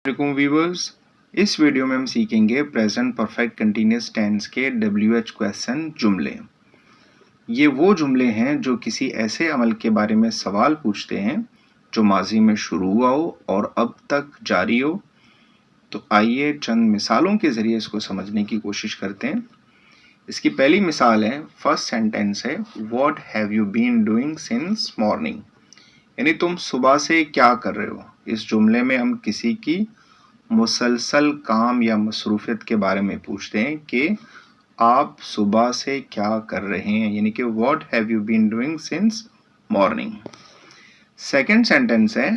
वालेकुम व्यूअर्स, इस वीडियो में हम सीखेंगे प्रेजेंट परफेक्ट कंटीन्यूअस टेंस के WH क्वेश्चन जुमले। ये वो जुमले हैं जो किसी ऐसे अमल के बारे में सवाल पूछते हैं जो माजी में शुरू हुआ हो और अब तक जारी हो। तो आइए चंद मिसालों के जरिए इसको समझने की कोशिश करते हैं। इसकी पहली मिसाल है, फर्स्ट सेंटेंस है what have you been doing since morning, यानी तुम सुबह से क्या कर रहे हो। इस जुमले में हम किसी की मुसलसल काम या मसरूफियत के बारे में पूछते हैं कि आप सुबह से क्या कर रहे हैं, यानी कि what have you been doing since morning. Second sentence है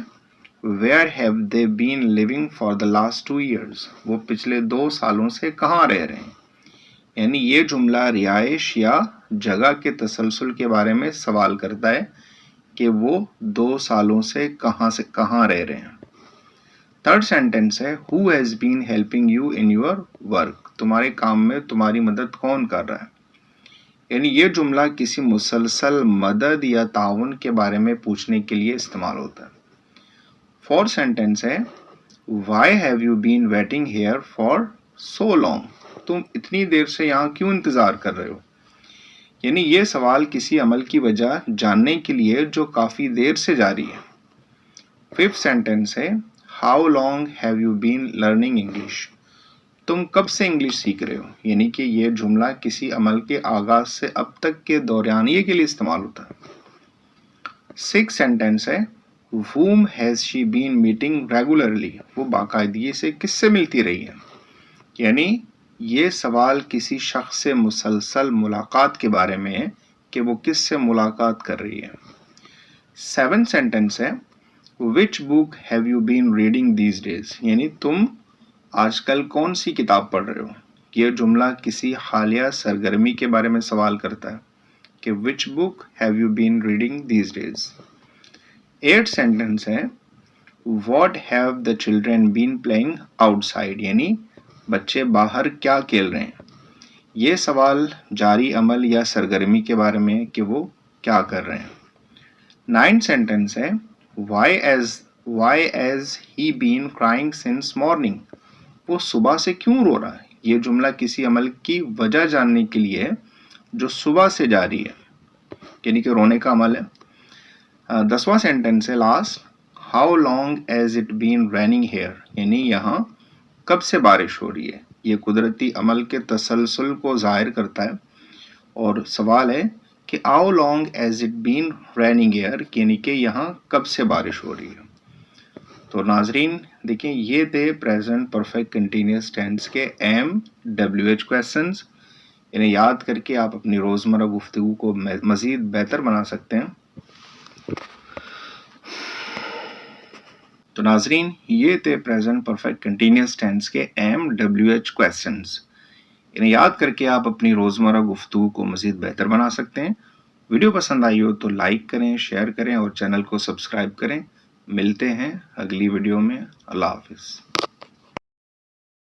where have they been living for the last 2 years, वो पिछले 2 सालों से कहाँ रह रहे हैं। यानी ये जुमला रिहाइश या जगह के तसलसल के बारे में सवाल करता है कि वो 2 सालों से कहाँ रह रहे हैं। थर्ड सेंटेंस है who has been helping you in your work, तुम्हारे काम में तुम्हारी मदद कौन कर रहा है। यानी ये जुमला किसी मुसलसल मदद या ताउन के बारे में पूछने के लिए इस्तेमाल होता है। फोर्थ सेंटेंस है why have you been waiting here for so long, तुम इतनी देर से यहाँ क्यों इंतजार कर रहे हो। यानी ये सवाल किसी अमल की वजह जानने के लिए जो काफी देर से जारी है। फिफ्थ सेंटेंस है how long have you been learning English, तुम कब से इंग्लिश सीख रहे हो। यानी कि यह जुमला किसी अमल के आगाज से अब तक के दौरानिये के लिए इस्तेमाल होता है। सिक्स्थ सेंटेंस है whom has she been meeting regularly, वो बाकायदगी से किससे मिलती रही है। यानी ये सवाल किसी शख्स से मुसलसल मुलाकात के बारे में है कि वो किससे मुलाकात कर रही है। सेवेंथ सेंटेंस है which book have you been reading these days, यानी तुम आजकल कौन सी किताब पढ़ रहे हो। यह जुमला किसी हालिया सरगर्मी के बारे में सवाल करता है कि which book have you been reading these days. Eight sentence है what have the children been playing outside, यानी बच्चे बाहर क्या खेल रहे हैं। ये सवाल जारी अमल या सरगर्मी के बारे में है कि वो क्या कर रहे हैं। नाइन्थ सेंटेंस है why has he been crying since morning, वो सुबह से क्यों रो रहा है। ये जुमला किसी अमल की वजह जानने के लिए है जो सुबह से जारी है, यानी कि रोने का अमल है। 10वां सेंटेंस है last how long has it been raining here, यानी यहाँ कब से बारिश हो रही है। ये कुदरती अमल के तसलसल को जाहिर करता है। और सवाल है कि how long has it been raining here, यानी कि यहाँ कब से बारिश हो रही है। तो नाजरीन देखें, ये थे प्रेजेंट परफेक्ट कंटीन्यूअस टेंस के MWH क्वेश्चंस। इन्हें याद करके आप अपनी रोज़मर्रा गुफ्तगू को मज़ीद बेहतर बना सकते हैं। तो नाजरीन ये थे प्रेजेंट परफेक्ट कंटीन्यूअस टेंस के MWH क्वेश्चंस। इन्हें याद करके आप अपनी रोज़मर्रा गुफ्तगू को मज़ीद बेहतर बना सकते हैं। वीडियो पसंद आई हो तो लाइक करें, शेयर करें और चैनल को सब्सक्राइब करें। मिलते हैं अगली वीडियो में। अल्लाह हाफिज़।